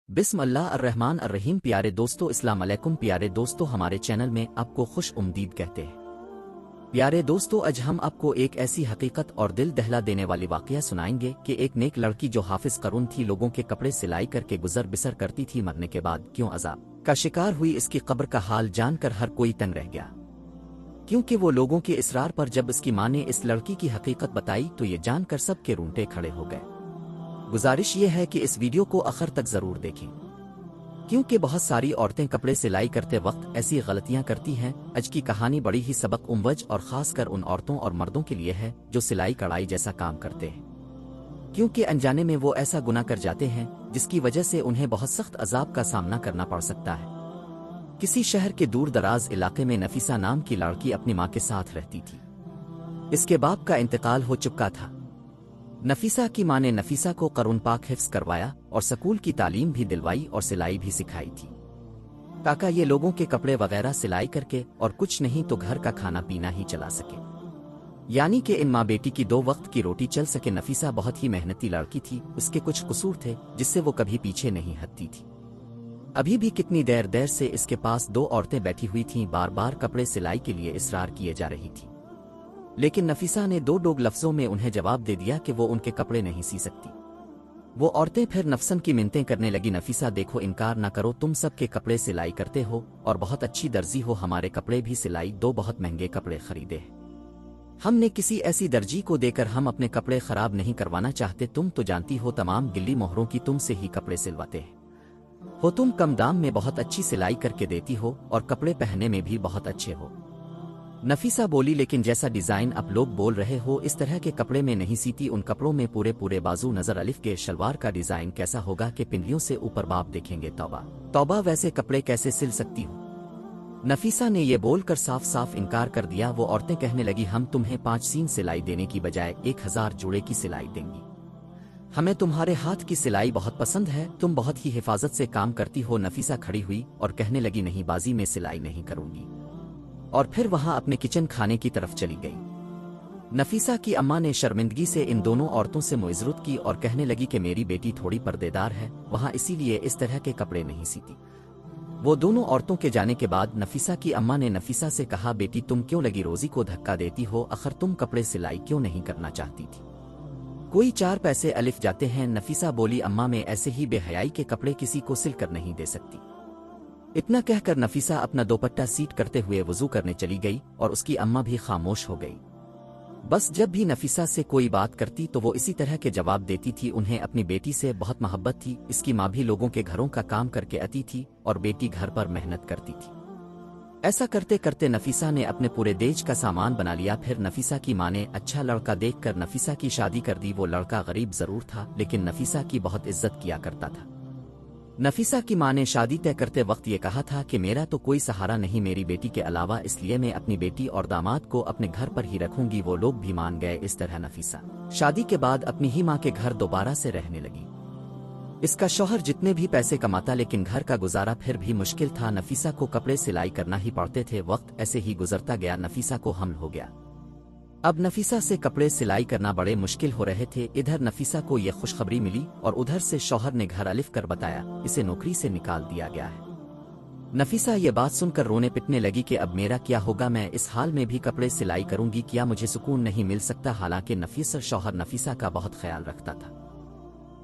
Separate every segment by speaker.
Speaker 1: बिस्म अल्लाह अर्रहमान अर्रहीम। प्यारे दोस्तों, अस्सलाम अलैकुम। प्यारे दोस्तों, हमारे चैनल में आपको खुश उम्दीद कहते हैं। प्यारे दोस्तों, आज हम आपको एक ऐसी हकीकत और दिल दहला देने वाली वाकया सुनाएंगे कि एक नेक लड़की जो हाफिज करून थी, लोगों के कपड़े सिलाई करके गुजर बिसर करती थी, मरने के बाद क्यों अजाब का शिकार हुई। इसकी कब्र का हाल जानकर हर कोई तंग रह गया, क्योंकि वो लोगों के इसरार पर जब इसकी मां ने इस लड़की की हकीकत बताई तो ये जानकर सबके रूंटे खड़े हो गए। गुजारिश ये है कि इस वीडियो को आखिर तक जरूर देखें, क्योंकि बहुत सारी औरतें कपड़े सिलाई करते वक्त ऐसी गलतियां करती हैं। आज की कहानी बड़ी ही सबक उम्वज और खासकर उन औरतों और मर्दों के लिए है जो सिलाई कढ़ाई जैसा काम करते हैं, क्योंकि अनजाने में वो ऐसा गुनाह कर जाते हैं जिसकी वजह से उन्हें बहुत सख्त अजाब का सामना करना पड़ सकता है। किसी शहर के दूर दराज इलाके में नफीसा नाम की लड़की अपनी मां के साथ रहती थी। इसके बाप का इंतकाल हो चुका था। नफीसा की मां ने नफीसा को कुरान पाक हिफ्ज करवाया और स्कूल की तालीम भी दिलवाई और सिलाई भी सिखाई थी, ताकि ये लोगों के कपड़े वगैरह सिलाई करके और कुछ नहीं तो घर का खाना पीना ही चला सके, यानी कि इन माँ बेटी की 2 वक्त की रोटी चल सके। नफीसा बहुत ही मेहनती लड़की थी, उसके कुछ कसूर थे जिससे वो कभी पीछे नहीं हटती थी। अभी भी कितनी देर से इसके पास 2 औरतें बैठी हुई थीं, बार बार कपड़े सिलाई के लिए इसरार किए जा रही थी, लेकिन नफीसा ने 2 डोग लफ्जों में उन्हें जवाब दे दिया कि वो उनके कपड़े नहीं सी सकती। वो औरतें फिर नफसन की मिन्नतें करने लगी, नफीसा देखो, इनकार न करो, तुम सबके कपड़े सिलाई करते हो और बहुत अच्छी दर्जी हो, हमारे कपड़े भी सिलाई दो, बहुत महंगे कपड़े खरीदे हैं हमने किसी ऐसी दर्जी को देकर, हम अपने कपड़े खराब नहीं करवाना चाहते। तुम तो जानती हो तमाम गिल्ली मोहरों की तुम से ही कपड़े सिलवाते हो, तुम कम दाम में बहुत अच्छी सिलाई करके देती हो और कपड़े पहनने में भी बहुत अच्छे हो। नफीसा बोली, लेकिन जैसा डिजाइन आप लोग बोल रहे हो इस तरह के कपड़े में नहीं सीती। उन कपड़ों में पूरे पूरे बाजू नजर, अलिफ के शलवार का डिजाइन कैसा होगा कि पिंडलियों से ऊपर बाप देखेंगे। तौबा तौबा, वैसे कपड़े कैसे सिल सकती हूँ। नफीसा ने यह बोलकर साफ साफ इनकार कर दिया। वो औरतें कहने लगी, हम तुम्हें 5 सीन सिलाई देने की बजाय 1000 जोड़े की सिलाई देंगी। हमें तुम्हारे हाथ की सिलाई बहुत पसंद है, तुम बहुत ही हिफाजत से काम करती हो। नफीसा खड़ी हुई और कहने लगी, नहीं, बाजी में सिलाई नहीं करूंगी, और फिर वहां अपने किचन खाने की तरफ चली गई। नफीसा की अम्मा ने शर्मिंदगी से इन दोनों औरतों से मुइज़रत की और कहने लगी कि मेरी बेटी थोड़ी पर्देदार है, वहां इसीलिए इस तरह के कपड़े नहीं सीती। वो दोनों औरतों के जाने के बाद नफीसा की अम्मा ने नफीसा से कहा, बेटी तुम क्यों लगी रोजी को धक्का देती हो, आखिर तुम कपड़े सिलाई क्यों नहीं करना चाहती थी, कोई 4 पैसे अलिफ जाते हैं। नफीसा बोली, अम्मा मैं ऐसे ही बेहयाई के कपड़े किसी को सिल कर नहीं दे सकती। इतना कहकर नफीसा अपना दोपट्टा सीट करते हुए वजू करने चली गई और उसकी अम्मा भी खामोश हो गई। बस जब भी नफीसा से कोई बात करती तो वो इसी तरह के जवाब देती थी। उन्हें अपनी बेटी से बहुत मोहब्बत थी। इसकी माँ भी लोगों के घरों का काम करके आती थी और बेटी घर पर मेहनत करती थी। ऐसा करते करते नफीसा ने अपने पूरे देज का सामान बना लिया। फिर नफीसा की माँ ने अच्छा लड़का देखकर नफीसा की शादी कर दी। वो लड़का गरीब जरूर था, लेकिन नफीसा की बहुत इज्जत किया करता था। नफीसा की मां ने शादी तय करते वक्त ये कहा था कि मेरा तो कोई सहारा नहीं मेरी बेटी के अलावा, इसलिए मैं अपनी बेटी और दामाद को अपने घर पर ही रखूंगी। वो लोग भी मान गए। इस तरह नफीसा शादी के बाद अपनी ही मां के घर दोबारा से रहने लगी। इसका शौहर जितने भी पैसे कमाता, लेकिन घर का गुजारा फिर भी मुश्किल था। नफीसा को कपड़े सिलाई करना ही पड़ते थे। वक्त ऐसे ही गुजरता गया। नफीसा को हमल हो गया। अब नफीसा से कपड़े सिलाई करना बड़े मुश्किल हो रहे थे। इधर नफीसा को यह खुशखबरी मिली और उधर से शौहर ने घर अलिफ कर बताया, इसे नौकरी से निकाल दिया गया है। नफीसा ये बात सुनकर रोने पिटने लगी कि अब मेरा क्या होगा, मैं इस हाल में भी कपड़े सिलाई करूंगी, क्या मुझे सुकून नहीं मिल सकता। हालांकि नफीसा शौहर नफीसा का बहुत ख्याल रखता था।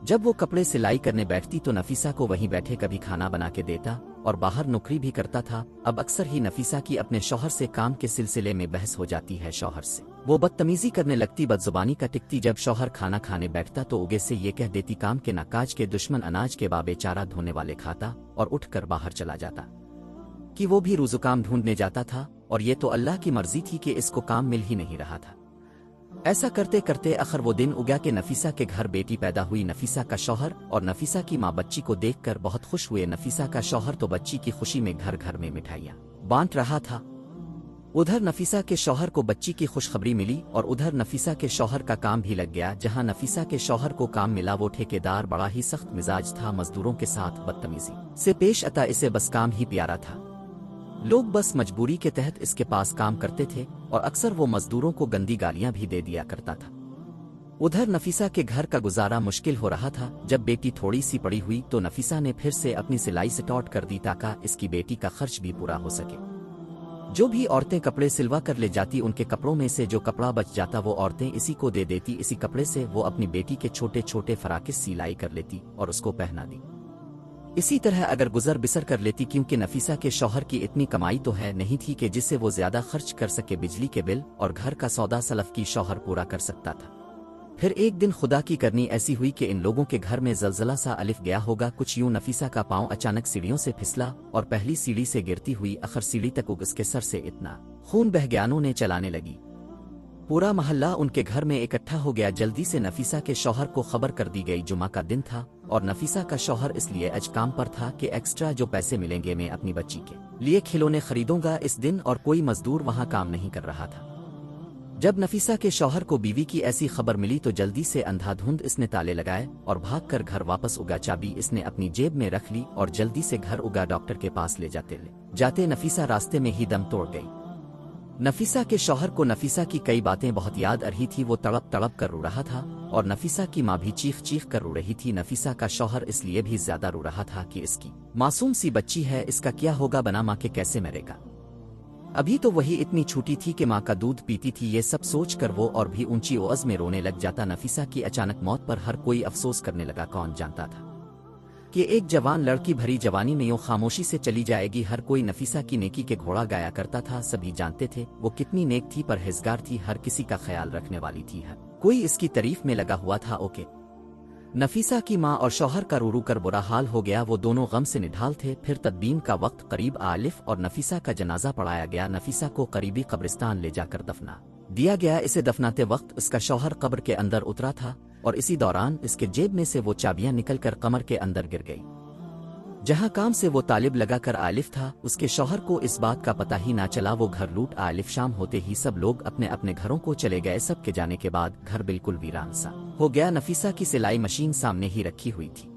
Speaker 1: जब वो कपड़े सिलाई करने बैठती तो नफीसा को वहीं बैठे कभी खाना बना के देता और बाहर नौकरी भी करता था। अब अक्सर ही नफीसा की अपने शौहर से काम के सिलसिले में बहस हो जाती है। शौहर से वो बदतमीजी करने लगती, बदजुबानी का टिकती। जब शौहर खाना खाने बैठता तो उगे से ये कह देती, काम के नाकाज के दुश्मन अनाज के बाबे चारा धोने वाले खाता, और उठकर बाहर चला जाता कि वो भी रुजुकाम ढूंढने जाता था और ये तो अल्लाह की मर्जी थी कि इसको काम मिल ही नहीं रहा था। ऐसा करते करते आखिर वो दिन उगा कि नफीसा के घर बेटी पैदा हुई। नफीसा का शौहर और नफीसा की माँ बच्ची को देखकर बहुत खुश हुए। नफीसा का शौहर तो बच्ची की खुशी में घर घर में मिठाइयाँ बांट रहा था। उधर नफीसा के शौहर को बच्ची की खुशखबरी मिली और उधर नफीसा के शौहर का काम भी लग गया। जहां नफीसा के शौहर को काम मिला वो ठेकेदार बड़ा ही सख्त मिजाज था, मजदूरों के साथ बदतमीजी से पेश आता। इसे बस काम ही प्यारा था। लोग बस मजबूरी के तहत इसके पास काम करते थे और अक्सर वो मजदूरों को गंदी गालियां भी दे दिया करता था। उधर नफीसा के घर का गुजारा मुश्किल हो रहा था। जब बेटी थोड़ी सी बड़ी हुई तो नफीसा ने फिर से अपनी सिलाई स्टार्ट कर दी ताकि इसकी बेटी का खर्च भी पूरा हो सके। जो भी औरतें कपड़े सिलवा कर ले जाती उनके कपड़ों में से जो कपड़ा बच जाता वो औरतें इसी को दे देती। इसी कपड़े से वो अपनी बेटी के छोटे छोटे फराकिस सिलाई कर लेती और उसको पहना दी। इसी तरह अगर गुजर बिसर कर लेती, क्योंकि नफीसा के शौहर की इतनी कमाई तो है नहीं थी कि जिससे वो ज्यादा खर्च कर सके। बिजली के बिल और घर का सौदा सलफ की शौहर पूरा कर सकता था। फिर एक दिन खुदा की करनी ऐसी हुई कि इन लोगों के घर में जलजला सा अलिफ गया होगा। कुछ यूं नफीसा का पांव अचानक सीढ़ियों से फिसला और पहली सीढ़ी से गिरती हुई आखिर सीढ़ी तक उसके सर से इतना खून बह गया ने चलाने लगी। पूरा मोहल्ला उनके घर में इकट्ठा हो गया। जल्दी से नफीसा के शौहर को खबर कर दी गई। जुमा का दिन था और नफीसा का शौहर इसलिए आज काम पर था कि एक्स्ट्रा जो पैसे मिलेंगे मैं अपनी बच्ची के लिए खिलौने खरीदूंगा इस दिन, और कोई मजदूर वहां काम नहीं कर रहा था। जब नफीसा के शौहर को बीवी की ऐसी खबर मिली तो जल्दी से अंधाधुंध इसने ताले लगाए और भागकर घर वापस उगा। चाबी इसने अपनी जेब में रख ली और जल्दी से घर उगा डॉक्टर के पास ले जाते नफीसा रास्ते में ही दम तोड़ गई। नफीसा के शौहर को नफीसा की कई बातें बहुत याद आ रही थी। वो तड़प तड़प कर रो रहा था और नफीसा की माँ भी चीख चीख कर रो रही थी। नफीसा का शौहर इसलिए भी ज्यादा रो रहा था कि इसकी मासूम सी बच्ची है, इसका क्या होगा, बना माँ के कैसे मरेगा। अभी तो वही इतनी छोटी थी कि माँ का दूध पीती थी। ये सब सोच कर वो और भी ऊंची आवाज में रोने लग जाता। नफीसा की अचानक मौत पर हर कोई अफसोस करने लगा। कौन जानता था कि एक जवान लड़की भरी जवानी में यूं खामोशी से चली जाएगी। हर कोई नफीसा की नेकी के घोड़ा गाया करता था। सभी जानते थे वो कितनी नेक थी, परहेजगार थी, हर किसी का ख्याल रखने वाली थी। हर कोई इसकी तारीफ में लगा हुआ था। ओके नफीसा की माँ और शौहर का रो रो कर बुरा हाल हो गया। वो दोनों गम से निढाल थे। फिर तदबीन का वक्त करीब आलिफ और नफीसा का जनाजा पढ़ाया गया। नफीसा को करीबी कब्रिस्तान ले जाकर दफना दिया गया। इसे दफनाते वक्त इसका शौहर कब्र के अंदर उतरा था और इसी दौरान इसके जेब में से वो चाबियां निकलकर कमर के अंदर गिर गई। जहां काम से वो तालिब लगाकर आलिफ था उसके शौहर को इस बात का पता ही ना चला। वो घर लूट आलिफ शाम होते ही सब लोग अपने अपने घरों को चले गए। सबके जाने के बाद घर बिल्कुल वीरान सा हो गया। नफीसा की सिलाई मशीन सामने ही रखी हुई थी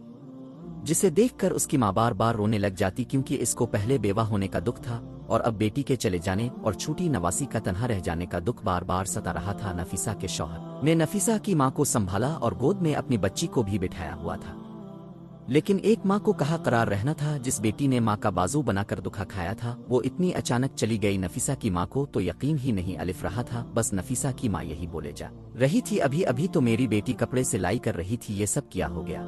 Speaker 1: जिसे देखकर उसकी माँ बार बार रोने लग जाती, क्योंकि इसको पहले बेवा होने का दुख था और अब बेटी के चले जाने और छूटी नवासी का तन्हा रह जाने का दुख बार बार सता रहा था। नफीसा के शौहर ने नफीसा की माँ को संभाला और गोद में अपनी बच्ची को भी बिठाया हुआ था, लेकिन एक माँ को कहाँ करार रहना था। जिस बेटी ने माँ का बाजू बनाकर दुखा खाया था वो इतनी अचानक चली गई। नफीसा की माँ को तो यकीन ही नहीं अलिफ रहा था। बस नफीसा की माँ यही बोले जा रही थी, अभी अभी तो मेरी बेटी कपड़े सिलाई कर रही थी, ये सब क्या हो गया।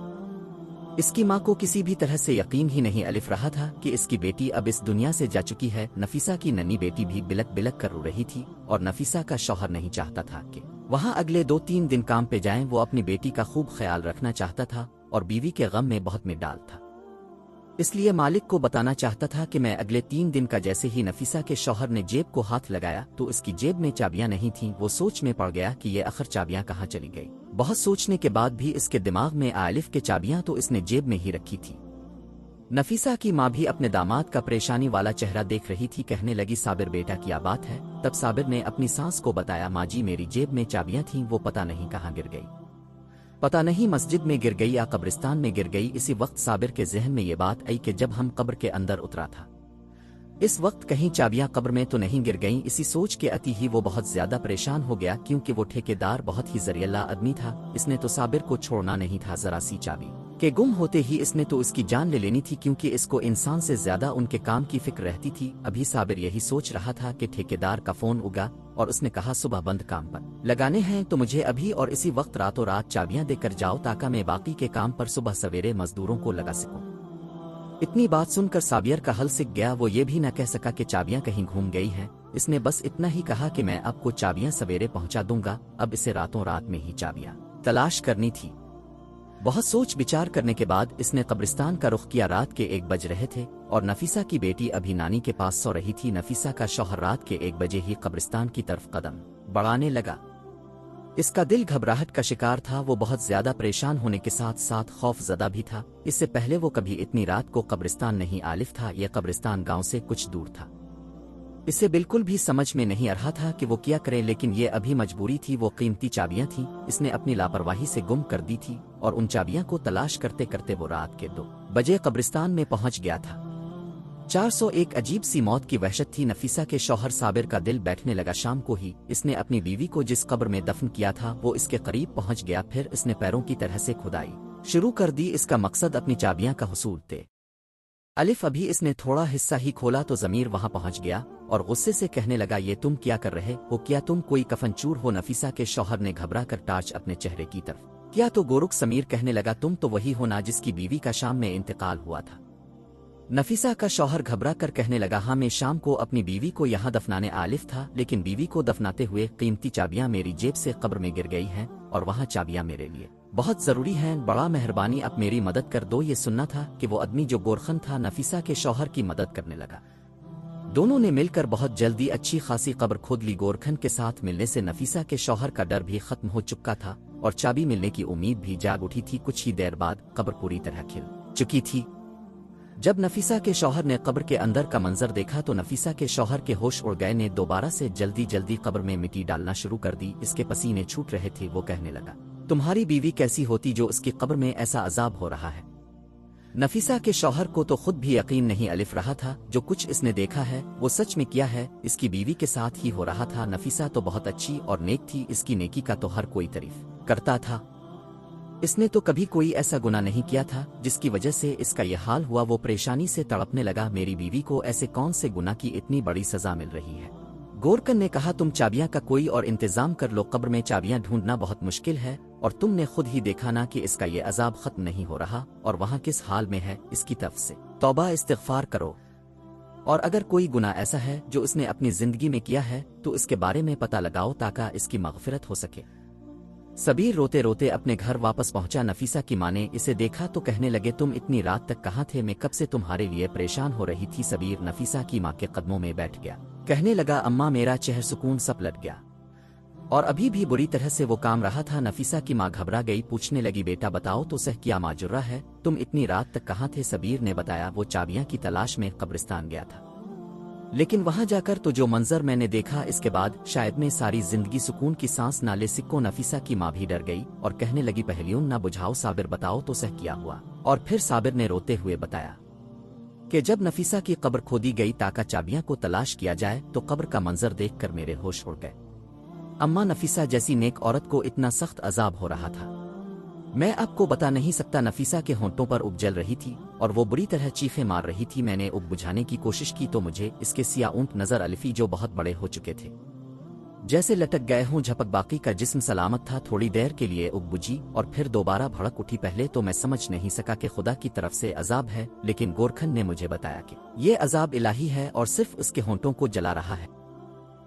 Speaker 1: इसकी माँ को किसी भी तरह से यकीन ही नहीं अलिफ रहा था कि इसकी बेटी अब इस दुनिया से जा चुकी है। नफीसा की नन्ही बेटी भी बिलक बिलक कर रो रही थी और नफीसा का शौहर नहीं चाहता था कि वहाँ अगले 2-3 दिन काम पे जाएं। वो अपनी बेटी का खूब ख्याल रखना चाहता था और बीवी के गम में बहुत मिडाल था, इसलिए मालिक को बताना चाहता था कि मैं अगले 3 दिन का। जैसे ही नफीसा के शौहर ने जेब को हाथ लगाया तो इसकी जेब में चाबियां नहीं थीं। वो सोच में पड़ गया कि ये आखिर चाबियां कहाँ चली गई। बहुत सोचने के बाद भी इसके दिमाग में आलिफ के चाबियां तो इसने जेब में ही रखी थी। नफीसा की माँ भी अपने दामाद का परेशानी वाला चेहरा देख रही थी। कहने लगी, साबिर बेटा क्या बात है। तब साबिर ने अपनी सास को बताया, माँ जी मेरी जेब में चाबियां थीं, वो पता नहीं कहाँ गिर गई, पता नहीं मस्जिद में गिर गई या कब्रिस्तान में गिर गई। इसी वक्त साबिर के जहन में ये बात आई कि जब हम कब्र के अंदर उतरा था इस वक्त कहीं चाबियां कब्र में तो नहीं गिर गईं। इसी सोच के अति ही वो बहुत ज्यादा परेशान हो गया, क्योंकि वो ठेकेदार बहुत ही जरियल्ला आदमी था। इसने तो साबिर को छोड़ना नहीं था। जरा सी चाबी के गुम होते ही इसने तो इसकी जान ले लेनी थी, क्योंकि इसको इंसान से ज्यादा उनके काम की फिक्र रहती थी। अभी साबिर यही सोच रहा था कि ठेकेदार का फोन उगा और उसने कहा, सुबह बंद काम पर लगाने हैं तो मुझे अभी और इसी वक्त रातों रात चाबियां देकर जाओ, ताकि मैं बाकी के काम पर सुबह सवेरे मजदूरों को लगा सकूं। इतनी बात सुनकर साबिर का हल सिक गया। वो ये भी न कह सका कि चाबियां कहीं घूम गई हैं। इसने बस इतना ही कहा कि मैं आपको चाबियां सवेरे पहुंचा दूंगा। अब इसे रातों रात में ही चाबियां तलाश करनी थी। बहुत सोच विचार करने के बाद इसने कब्रिस्तान का रुख किया। रात के 1 बज रहे थे और नफीसा की बेटी अभी नानी के पास सो रही थी। नफीसा का शौहर रात के 1 बजे ही कब्रिस्तान की तरफ कदम बढ़ाने लगा। इसका दिल घबराहट का शिकार था। वो बहुत ज्यादा परेशान होने के साथ साथ खौफजदा भी था। इससे पहले वो कभी इतनी रात को कब्रिस्तान नहीं आलिफ था। यह कब्रिस्तान गांव से कुछ दूर था। इसे बिल्कुल भी समझ में नहीं आ रहा था कि वो क्या करे, लेकिन ये अभी मजबूरी थी। वो कीमती चाबियां थीं, इसने अपनी लापरवाही से गुम कर दी थी और उन चाबियां को तलाश करते करते वो रात के 2 बजे कब्रिस्तान में पहुंच गया था। 401 अजीब सी मौत की वहशत थी। नफीसा के शौहर साबिर का दिल बैठने लगा। शाम को ही इसने अपनी बीवी को जिस कब्र में दफन किया था वो इसके करीब पहुंच गया। फिर इसने पैरों की तरह से खुदाई शुरू कर दी। इसका मकसद अपनी चाबियां का हुसूल थे। अलिफ अभी इसने थोड़ा हिस्सा ही खोला तो ज़मीर वहां पहुंच गया और गुस्से से कहने लगा, ये तुम क्या कर रहे हो? क्या तुम कोई कफनचूर हो? नफीसा के शौहर ने घबरा कर टार्च अपने चेहरे की तरफ किया तो गोरुख समीर कहने लगा, तुम तो वही हो ना जिसकी बीवी का शाम में इंतकाल हुआ था। नफीसा का शौहर घबरा कर कहने लगा, हाँ मैं शाम को अपनी बीवी को यहाँ दफनाने आलिफ था, लेकिन बीवी को दफनाते हुए कीमती चाबियां मेरी जेब से कब्र में गिर गई हैं और वहाँ चाबियां मेरे लिए बहुत जरूरी हैं। बड़ा मेहरबानी, अब मेरी मदद कर दो। ये सुनना था कि वो आदमी जो गोरखन था नफीसा के शौहर की मदद करने लगा। दोनों ने मिलकर बहुत जल्दी अच्छी खासी कब्र खोद ली। गोरखन के साथ मिलने से नफीसा के शौहर का डर भी खत्म हो चुका था और चाबी मिलने की उम्मीद भी जाग उठी थी। कुछ ही देर बाद कब्र पूरी तरह खिल चुकी थी। जब नफीसा के शौहर ने कब्र के अंदर का मंजर देखा तो नफीसा के शौहर के होश उड़ गए। ने दोबारा से जल्दी जल्दी कब्र में मिट्टी डालना शुरू कर दी। इसके पसीने छूट रहे थे। वो कहने लगा, तुम्हारी बीवी कैसी होती जो उसकी कब्र में ऐसा अजाब हो रहा है? नफीसा के शौहर को तो खुद भी यकीन नहीं अलिफ रहा था। जो कुछ इसने देखा है वो सच में किया है, इसकी बीवी के साथ ही हो रहा था। नफीसा तो बहुत अच्छी और नेक थी, इसकी नेकी का तो हर कोई तारीफ करता था। इसने तो कभी कोई ऐसा गुनाह नहीं किया था जिसकी वजह से इसका यह हाल हुआ। वो परेशानी से तड़पने लगा, मेरी बीवी को ऐसे कौन से गुनाह की इतनी बड़ी सजा मिल रही है? गोरकन ने कहा, तुम चाबियां का कोई और इंतजाम कर लो। कब्र में चाबियां ढूंढना बहुत मुश्किल है और तुमने खुद ही देखा ना कि इसका ये अजाब खत्म नहीं हो रहा और वहां किस हाल में है। इसकी तरफ से तौबा इस्तिग़फ़ार करो और अगर कोई गुनाह ऐसा है जो उसने अपनी जिंदगी में किया है तो इसके बारे में पता लगाओ ताकि इसकी मग़फ़िरत हो सके। सबीर रोते रोते अपने घर वापस पहुंचा। नफीसा की माँ ने इसे देखा तो कहने लगे, तुम इतनी रात तक कहाँ थे? मैं कब से तुम्हारे लिए परेशान हो रही थी। सबीर नफीसा की माँ के कदमों में बैठ गया, कहने लगा, अम्मा मेरा चेहर सुकून सब लट गया और अभी भी बुरी तरह से वो काम रहा था। नफीसा की माँ घबरा गई, पूछने लगी, बेटा बताओ तो सह क्या माजुरा है? तुम इतनी रात तक कहाँ थे? सबीर ने बताया, वो चाबियां की तलाश में कब्रिस्तान गया था, लेकिन वहां जाकर तो जो मंजर मैंने देखा इसके बाद शायद मैं सारी जिंदगी सुकून की सांस ना ले सकूं। नफीसा की माँ भी डर गई और कहने लगी, पहेलियों ना बुझाओ, साबिर बताओ तो सह क्या हुआ? और फिर साबिर ने रोते हुए बताया कि जब नफीसा की कब्र खोदी गई ताकि चाबियां को तलाश किया जाए तो कब्र का मंजर देखकर मेरे होश उड़ गए। अम्मा, नफीसा जैसी नेक औरत को इतना सख्त अजाब हो रहा था, मैं आपको बता नहीं सकता। नफीसा के होंठों पर उब जल रही थी और वो बुरी तरह चीखें मार रही थी। मैंने उब बुझाने की कोशिश की तो मुझे इसके सियाह ऊंट नजर अलिफी जो बहुत बड़े हो चुके थे, जैसे लटक गए हों। झपक बाकी का जिस्म सलामत था। थोड़ी देर के लिए उब बुझी और फिर दोबारा भड़क उठी। पहले तो मैं समझ नहीं सका कि खुदा की तरफ से अजाब है, लेकिन गोरखन ने मुझे बताया कि ये अजाब इलाही है और सिर्फ उसके होंठों को जला रहा है।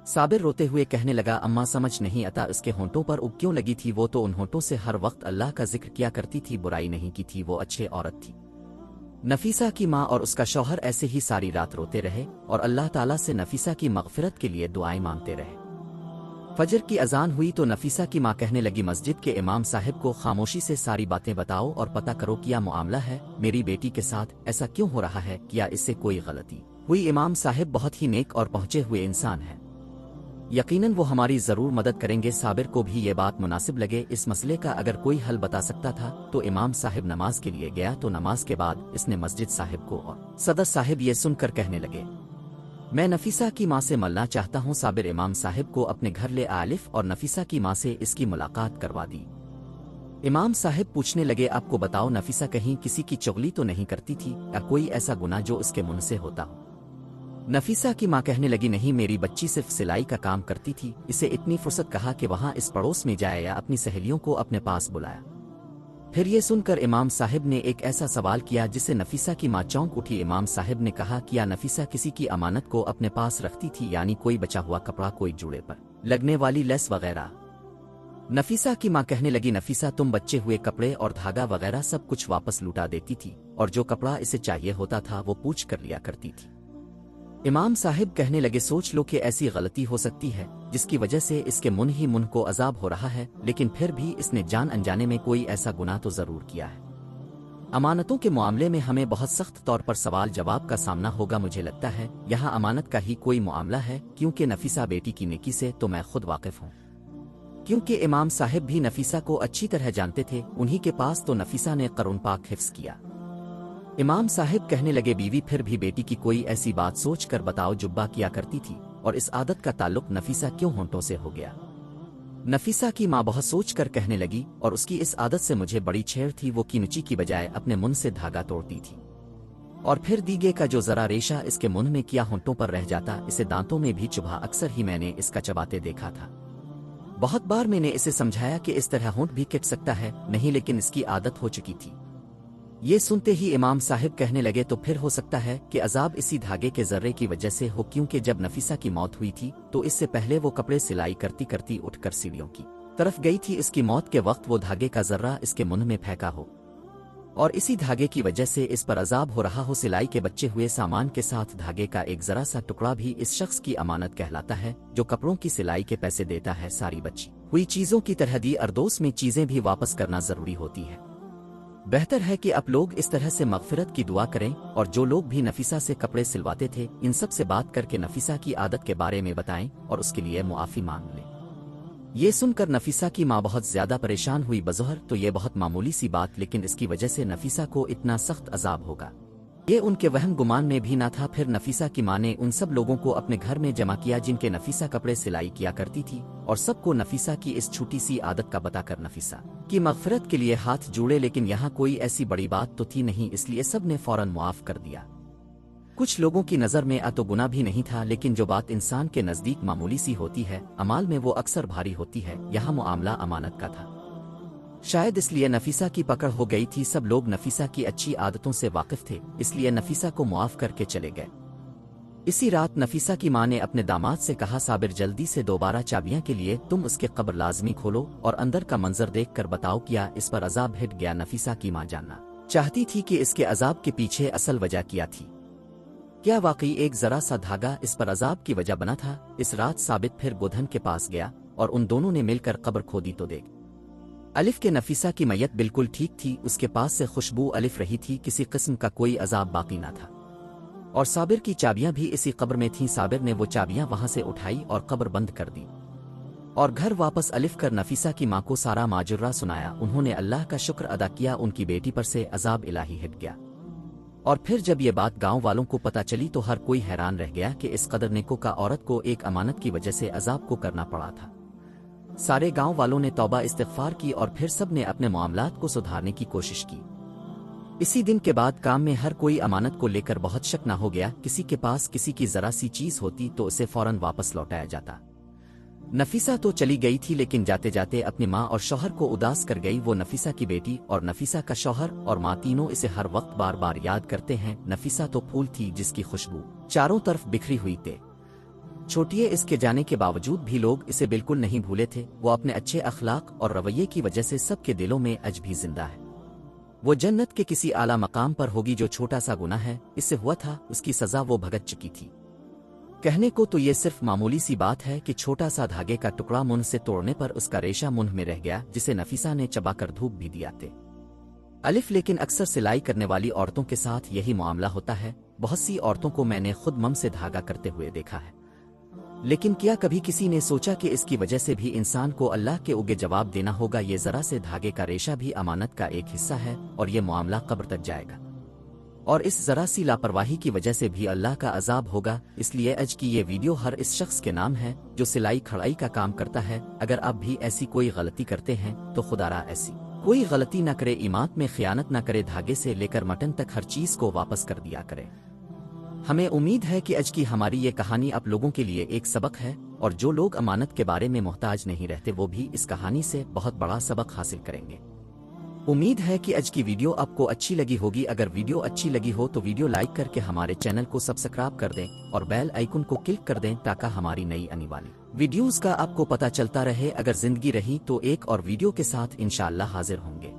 Speaker 1: साबिर रोते हुए कहने लगा, अम्मा समझ नहीं आता इसके होंठों पर उब क्यों लगी थी? वो तो उन होंठों से हर वक्त अल्लाह का जिक्र किया करती थी, बुराई नहीं की थी, वो अच्छी औरत थी। नफीसा की माँ और उसका शौहर ऐसे ही सारी रात रोते रहे और अल्लाह ताला से नफीसा की मग़फ़िरत के लिए दुआएं मांगते रहे। फजर की अजान हुई तो नफीसा की माँ कहने लगी, मस्जिद के इमाम साहिब को खामोशी से सारी बातें बताओ और पता करो क्या मामला है। मेरी बेटी के साथ ऐसा क्यों हो रहा है? क्या इससे कोई गलती हुई? इमाम साहिब बहुत ही नेक और पहुंचे हुए इंसान हैं, यकीनन वो हमारी जरूर मदद करेंगे। साबिर को भी ये बात मुनासिब लगे। इस मसले का अगर कोई हल बता सकता था तो इमाम साहिब नमाज के लिए गया तो नमाज के बाद इसने मस्जिद साहिब को और सदर साहिब ये सुनकर कहने लगे, मैं नफीसा की माँ से मिलना चाहता हूँ। साबिर इमाम साहिब को अपने घर ले आलिफ और नफीसा की माँ से इसकी मुलाकात करवा दी। इमाम साहिब पूछने लगे, आपको बताओ नफीसा कहीं किसी की चुगली तो नहीं करती थी या कोई ऐसा गुनाह जो उसके मुंह से होता हो? नफीसा की माँ कहने लगी, नहीं मेरी बच्ची सिर्फ सिलाई का काम करती थी। इसे इतनी फुर्सत कहा कि वहाँ इस पड़ोस में जाए या अपनी सहेलियों को अपने पास बुलाया। फिर ये सुनकर इमाम साहिब ने एक ऐसा सवाल किया जिससे नफीसा की माँ चौंक उठी। इमाम साहिब ने कहा, क्या नफीसा किसी की अमानत को अपने पास रखती थी, यानी कोई बचा हुआ कपड़ा, कोई जूड़े पर लगने वाली लेस वगैरह? नफीसा की माँ कहने लगी, नफीसा तुम बच्चे हुए कपड़े और धागा वगैरह सब कुछ वापस लुटा देती थी और जो कपड़ा इसे चाहिए होता था वो पूछ कर लिया करती थी। इमाम साहिब कहने लगे, सोच लो कि ऐसी गलती हो सकती है जिसकी वजह से इसके मुन ही मुन को अजाब हो रहा है, लेकिन फिर भी इसने जान अनजाने में कोई ऐसा गुनाह तो जरूर किया है। अमानतों के मामले में हमें बहुत सख्त तौर पर सवाल जवाब का सामना होगा। मुझे लगता है यहाँ अमानत का ही कोई मामला है, क्योंकि नफीसा बेटी की नेकी से तो मैं खुद वाकिफ हूँ। क्योंकि इमाम साहिब भी नफीसा को अच्छी तरह जानते थे, उन्हीं के पास तो नफीसा ने कुरान पाक हिफ्ज़ किया। इमाम साहिब कहने लगे, बीवी फिर भी बेटी की कोई ऐसी बात सोच कर बताओ जुब्बा किया करती थी, और इस आदत का ताल्लुक नफीसा क्यों होंठों से हो गया। नफीसा की माँ बहुत सोच कर कहने लगी, और उसकी इस आदत से मुझे बड़ी छेड़ थी। वो कीनची की बजाय अपने मुंह से धागा तोड़ती थी, और फिर दीगे का जो जरा रेशा इसके मुंह में किया होंठों पर रह जाता, इसे दांतों में भी चुभा। अक्सर ही मैंने इसका चबाते देखा था। बहुत बार मैंने इसे समझाया कि इस तरह होंठ भी कट सकता है नहीं, लेकिन इसकी आदत हो चुकी थी। ये सुनते ही इमाम साहिब कहने लगे, तो फिर हो सकता है कि अजाब इसी धागे के जर्रे की वजह से हो, क्योंकि जब नफीसा की मौत हुई थी तो इससे पहले वो कपड़े सिलाई करती करती उठकर सीढ़ियों की तरफ गई थी। इसकी मौत के वक्त वो धागे का जर्रा इसके मुंह में फेंका हो, और इसी धागे की वजह से इस पर अजाब हो रहा हो। सिलाई के बचे हुए सामान के साथ धागे का एक जरा सा टुकड़ा भी इस शख्स की अमानत कहलाता है, जो कपड़ों की सिलाई के पैसे देता है। सारी बची हुई चीजों की तरह दी अरदोस में चीजें भी वापस करना जरूरी होती है। बेहतर है कि आप लोग इस तरह से मगफिरत की दुआ करें, और जो लोग भी नफीसा से कपड़े सिलवाते थे इन सब से बात करके नफीसा की आदत के बारे में बताएं और उसके लिए मुआफी मांग लें। ये सुनकर नफीसा की माँ बहुत ज्यादा परेशान हुई। बज़ोहर तो ये बहुत मामूली सी बात, लेकिन इसकी वजह से नफीसा को इतना सख्त अजाब होगा ये उनके वहम गुमान में भी ना था। फिर नफीसा की माँ ने उन सब लोगों को अपने घर में जमा किया जिनके नफीसा कपड़े सिलाई किया करती थी, और सबको नफीसा की इस छोटी सी आदत का बताकर नफीसा की मगफिरत के लिए हाथ जोड़े। लेकिन यहाँ कोई ऐसी बड़ी बात तो थी नहीं, इसलिए सब ने फौरन मुआफ कर दिया। कुछ लोगों की नज़र में तो गुनाह भी नहीं था, लेकिन जो बात इंसान के नज़दीक मामूली सी होती है, अमाल में वो अक्सर भारी होती है। यहाँ मामला अमानत का था, शायद इसलिए नफीसा की पकड़ हो गई थी। सब लोग नफीसा की अच्छी आदतों से वाकिफ थे, इसलिए नफीसा को मुआफ करके चले गए। इसी रात नफीसा की माँ ने अपने दामाद से कहा, साबिर जल्दी से दोबारा चाबियां के लिए तुम उसके कब्र लाजमी खोलो और अंदर का मंजर देख कर बताओ क्या इस पर अजाब हिट गया। नफीसा की माँ जानना चाहती थी कि इसके अजाब के पीछे असल वजह क्या थी। क्या वाकई एक जरा सा धागा इस पर अजाब की वजह बना था। इस रात साबित फिर गोधन के पास गया और उन दोनों ने मिलकर कब्र खोदी तो देख अलिफ के नफीसा की मैयत बिल्कुल ठीक थी। उसके पास से खुशबू अलिफ रही थी, किसी किस्म का कोई अजाब बाकी ना था। और साबिर की चाबियां भी इसी कब्र में थीं। साबिर ने वो चाबियां वहां से उठाई और कब्र बंद कर दी और घर वापस अलिफ कर नफीसा की माँ को सारा माजुर्रा सुनाया। उन्होंने अल्लाह का शुक्र अदा किया, उनकी बेटी पर से अजाब इलाही हट गया। और फिर जब ये बात गांव वालों को पता चली तो हर कोई हैरान रह गया कि इस कदर नेको का औरत को एक अमानत की वजह से अजाब को करना पड़ा था। सारे गांव वालों ने तौबा इस्तिग़फ़ार की और फिर सब ने अपने मामलात को सुधारने की कोशिश की। इसी दिन के बाद काम में हर कोई अमानत को लेकर बहुत शक न हो गया। किसी के पास किसी की जरा सी चीज होती तो उसे फौरन वापस लौटाया जाता। नफीसा तो चली गई थी, लेकिन जाते जाते अपनी माँ और शौहर को उदास कर गई। वो नफीसा की बेटी और नफीसा का शौहर और माँ तीनों इसे हर वक्त बार बार याद करते हैं। नफीसा तो फूल थी जिसकी खुशबू चारों तरफ बिखरी हुई थी। छोटिए इसके जाने के बावजूद भी लोग इसे बिल्कुल नहीं भूले थे। वो अपने अच्छे अखलाक और रवैये की वजह से सबके दिलों में आज भी जिंदा है। वो जन्नत के किसी आला मकाम पर होगी। जो छोटा सा गुनाह है इससे हुआ था, उसकी सजा वो भुगत चुकी थी। कहने को तो ये सिर्फ मामूली सी बात है कि छोटा सा धागे का टुकड़ा मुंह से तोड़ने पर उसका रेशा मुंह में रह गया, जिसे नफीसा ने चबाकर धूप भी दिया थे अलिफ। लेकिन अक्सर सिलाई करने वाली औरतों के साथ यही मामला होता है। बहुत सी औरतों को मैंने खुद मम से धागा करते हुए देखा है, लेकिन क्या कभी किसी ने सोचा कि इसकी वजह से भी इंसान को अल्लाह के उगे जवाब देना होगा। ये जरा से धागे का रेशा भी अमानत का एक हिस्सा है और ये मामला कब्र तक जाएगा, और इस जरा सी लापरवाही की वजह से भी अल्लाह का अजाब होगा। इसलिए आज की ये वीडियो हर इस शख्स के नाम है जो सिलाई खड़ाई का काम करता है। अगर आप भी ऐसी कोई गलती करते हैं तो खुदारा ऐसी कोई गलती न करे, ईमान में खयानत न करे, धागे से लेकर मटन तक हर चीज को वापस कर दिया करे। हमें उम्मीद है कि आज की हमारी ये कहानी आप लोगों के लिए एक सबक है, और जो लोग अमानत के बारे में मोहताज नहीं रहते वो भी इस कहानी से बहुत बड़ा सबक हासिल करेंगे। उम्मीद है कि आज की वीडियो आपको अच्छी लगी होगी। अगर वीडियो अच्छी लगी हो तो वीडियो लाइक करके हमारे चैनल को सब्सक्राइब कर दें और बेल आइकन को क्लिक कर दें, ताकि हमारी नई आने वाली वीडियोस का आपको पता चलता रहे। अगर जिंदगी रही तो एक और वीडियो के साथ इंशाअल्लाह हाजिर होंगे।